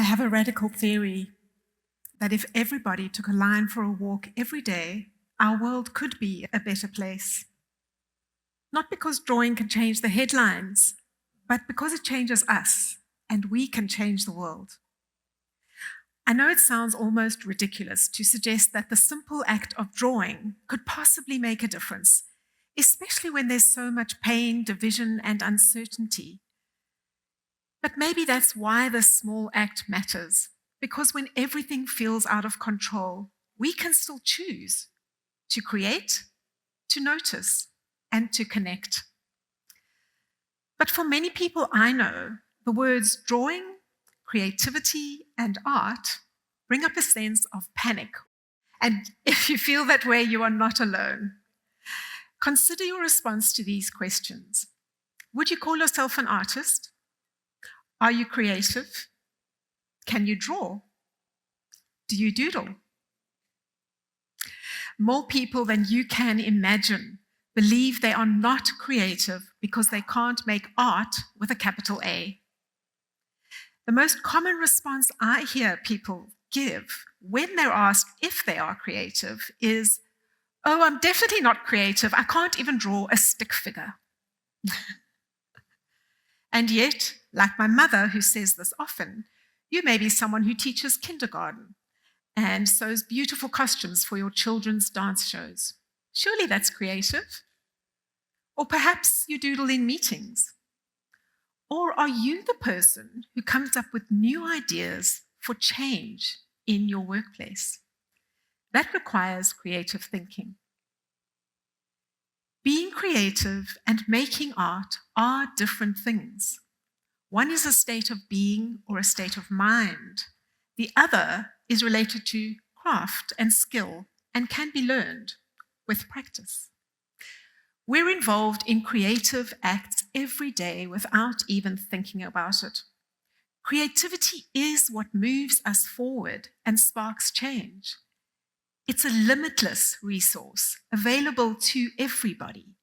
have a radical theory that if everybody took a line for a walk every day, our world could be a better place. Not because drawing can change the headlines, but because it changes us, and we can change the world. I know it sounds almost ridiculous to suggest that the simple act of drawing could possibly make a difference, especially when there's so much pain, division, and uncertainty. But maybe that's why this small act matters, because when everything feels out of control, we can still choose to create, to notice, and to connect. But for many people I know, the words drawing, creativity, and art bring up a sense of panic. And if you feel that way, you are not alone. Consider your response to these questions. Would you call yourself an artist? Are you creative? Can you draw? Do you doodle? More people than you can imagine believe they are not creative because they can't make art with a capital A. The most common response I hear people give when they're asked if they are creative is, "Oh, I'm definitely not creative. I can't even draw a stick figure." And yet, like my mother, who says this often, you may be someone who teaches kindergarten and sews beautiful costumes for your children's dance shows. Surely that's creative. Or perhaps you doodle in meetings. Or are you the person who comes up with new ideas for change in your workplace? That requires creative thinking. Being creative and making art are different things. One is a state of being or a state of mind. The other is related to craft and skill and can be learned with practice. We're involved in creative acts every day without even thinking about it. Creativity is what moves us forward and sparks change. It's a limitless resource available to everybody.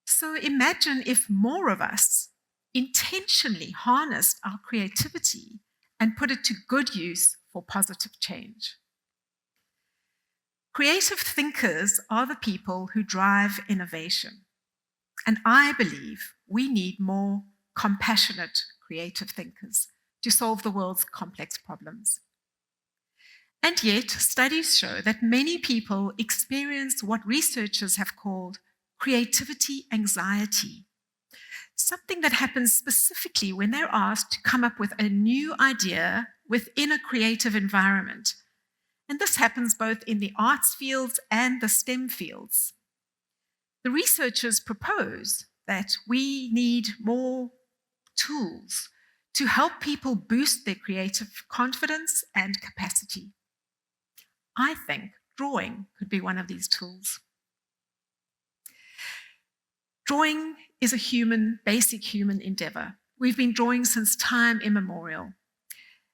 So imagine if more of us intentionally harnessed our creativity and put it to good use for positive change. Creative thinkers are the people who drive innovation. And I believe we need more compassionate creative thinkers to solve the world's complex problems. And yet, studies show that many people experience what researchers have called creativity anxiety, something that happens specifically when they're asked to come up with a new idea within a creative environment. And this happens both in the arts fields and the STEM fields. The researchers propose that we need more tools to help people boost their creative confidence and capacity. I think drawing could be one of these tools. Drawing is a basic human endeavor. We've been drawing since time immemorial.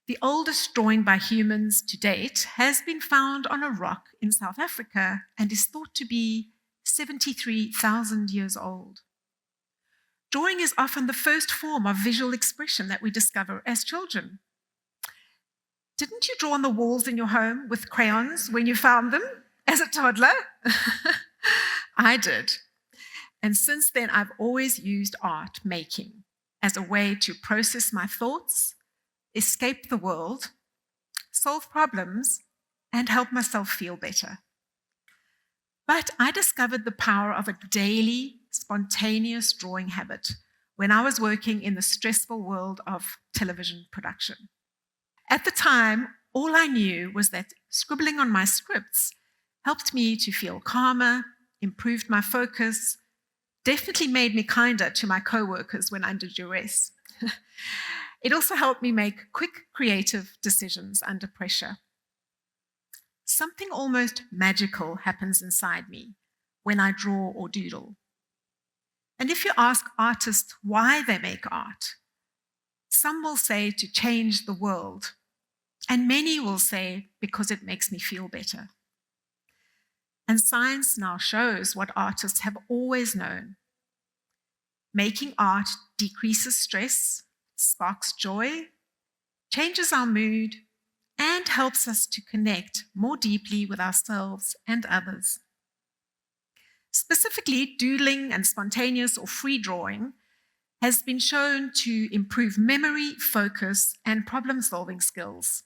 The oldest drawing by humans to date has been found on a rock in South Africa and is thought to be 73,000 years old. Drawing is often the first form of visual expression that we discover as children. Didn't you draw on the walls in your home with crayons when you found them as a toddler? I did. And since then, I've always used art making as a way to process my thoughts, escape the world, solve problems, and help myself feel better. But I discovered the power of a daily, spontaneous drawing habit when I was working in the stressful world of television production. At the time, all I knew was that scribbling on my scripts helped me to feel calmer, improved my focus, definitely made me kinder to my co-workers when under duress. It also helped me make quick, creative decisions under pressure. Something almost magical happens inside me when I draw or doodle. And if you ask artists why they make art, some will say to change the world, and many will say because it makes me feel better. And science now shows what artists have always known. Making art decreases stress, sparks joy, changes our mood, and helps us to connect more deeply with ourselves and others. Specifically, doodling and spontaneous or free drawing has been shown to improve memory, focus, and problem-solving skills,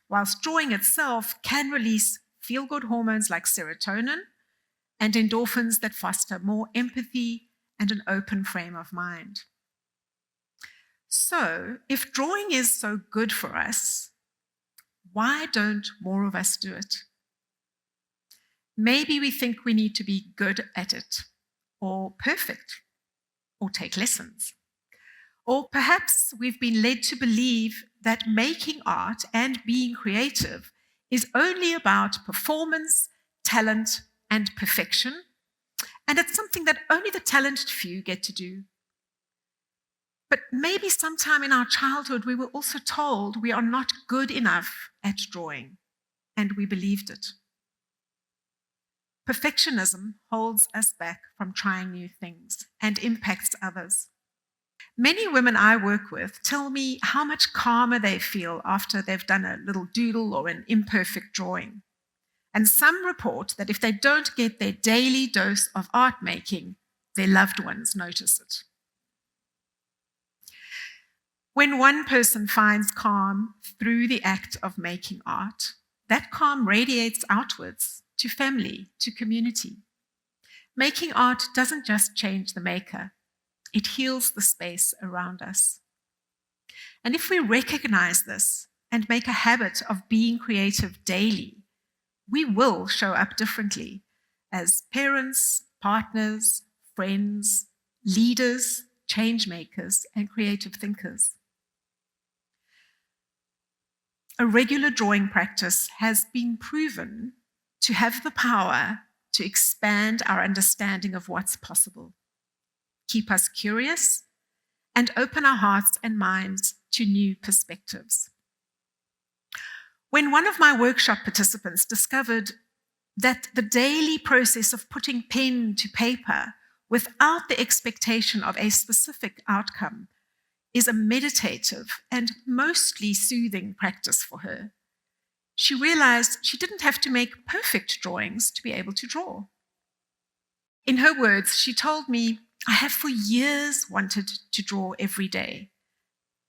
whilst drawing itself can release feel-good hormones like serotonin and endorphins that foster more empathy and an open frame of mind. So, if drawing is so good for us, why don't more of us do it? Maybe we think we need to be good at it, or perfect, or take lessons. Or perhaps we've been led to believe that making art and being creative is only about performance, talent, and perfection, and it's something that only the talented few get to do. But maybe sometime in our childhood we were also told we are not good enough at drawing, and we believed it. Perfectionism holds us back from trying new things and impacts others. Many women I work with tell me how much calmer they feel after they've done a little doodle or an imperfect drawing. And some report that if they don't get their daily dose of art making, their loved ones notice it. When one person finds calm through the act of making art, that calm radiates outwards to family, to community. Making art doesn't just change the maker, it heals the space around us. And if we recognize this and make a habit of being creative daily, we will show up differently as parents, partners, friends, leaders, change makers, and creative thinkers. A regular drawing practice has been proven to have the power to expand our understanding of what's possible, keep us curious, and open our hearts and minds to new perspectives. When one of my workshop participants discovered that the daily process of putting pen to paper without the expectation of a specific outcome is a meditative and mostly soothing practice for her, she realized she didn't have to make perfect drawings to be able to draw. In her words, she told me, "I have for years wanted to draw every day,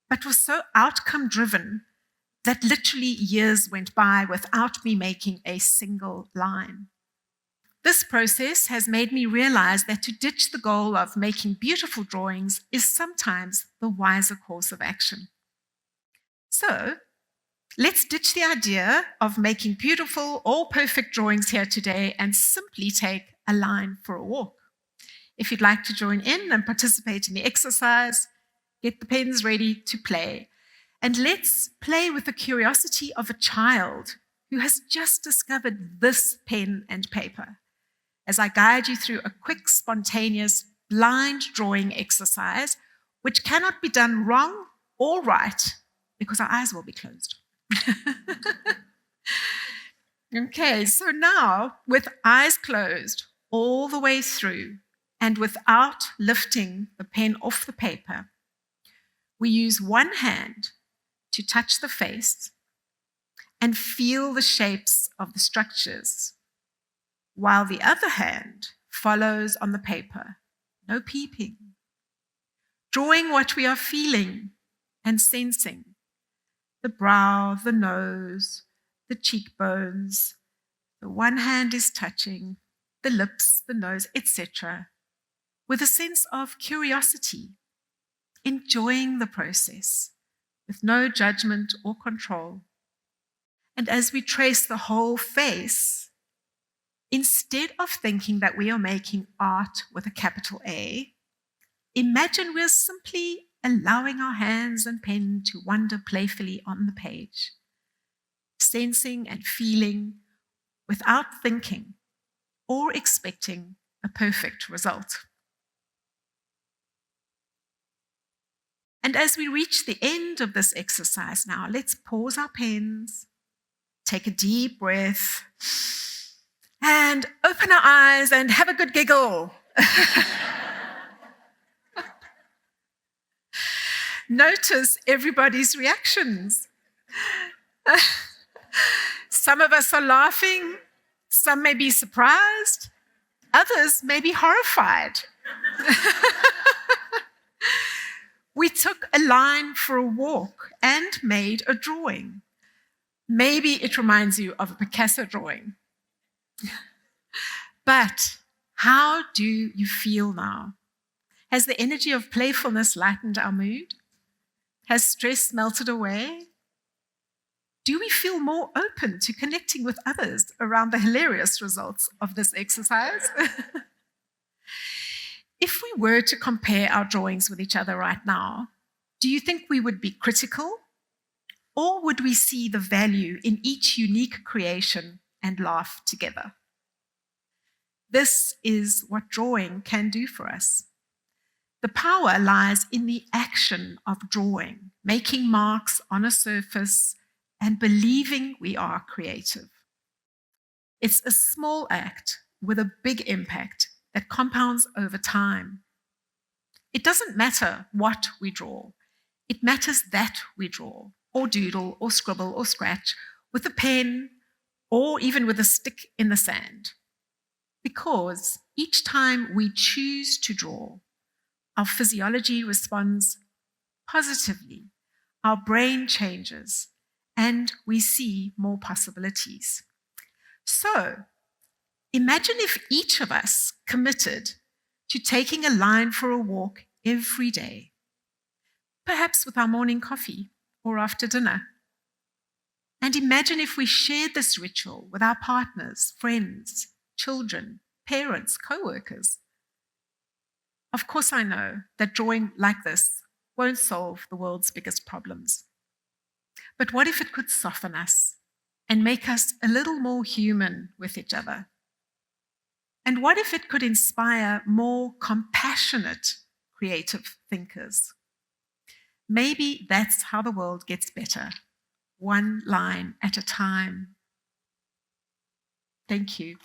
but was so outcome-driven that literally years went by without me making a single line. This process has made me realize that to ditch the goal of making beautiful drawings is sometimes the wiser course of action." So, let's ditch the idea of making beautiful or perfect drawings here today and simply take a line for a walk. If you'd like to join in and participate in the exercise, get the pens ready to play. And let's play with the curiosity of a child who has just discovered this pen and paper, as I guide you through a quick, spontaneous, blind drawing exercise, which cannot be done wrong or right because our eyes will be closed. Okay, so now, with eyes closed all the way through and without lifting the pen off the paper, we use one hand to touch the face and feel the shapes of the structures, while the other hand follows on the paper, no peeping, drawing what we are feeling and sensing: the brow, the nose, the cheekbones. The one hand is touching the lips, the nose, etc., with a sense of curiosity, enjoying the process with no judgment or control. And as we trace the whole face, instead of thinking that we are making art with a capital A, imagine we're simply allowing our hands and pen to wander playfully on the page, sensing and feeling without thinking or expecting a perfect result. And as we reach the end of this exercise now, let's pause our pens, take a deep breath, and open our eyes and have a good giggle. Notice everybody's reactions. Some of us are laughing, some may be surprised, others may be horrified. We took a line for a walk and made a drawing. Maybe it reminds you of a Picasso drawing. But how do you feel now? Has the energy of playfulness lightened our mood? Has stress melted away? Do we feel more open to connecting with others around the hilarious results of this exercise? If we were to compare our drawings with each other right now, do you think we would be critical? Or would we see the value in each unique creation and laugh together? This is what drawing can do for us. The power lies in the action of drawing, making marks on a surface, and believing we are creative. It's a small act with a big impact that compounds over time. It doesn't matter what we draw. It matters that we draw, or doodle, or scribble, or scratch with a pen, or even with a stick in the sand. Because each time we choose to draw, our physiology responds positively, our brain changes, and we see more possibilities. So, imagine if each of us committed to taking a line for a walk every day, perhaps with our morning coffee or after dinner. And imagine if we shared this ritual with our partners, friends, children, parents, co-workers. Of course, I know that drawing like this won't solve the world's biggest problems. But what if it could soften us and make us a little more human with each other? And what if it could inspire more compassionate, creative thinkers? Maybe that's how the world gets better, one line at a time. Thank you.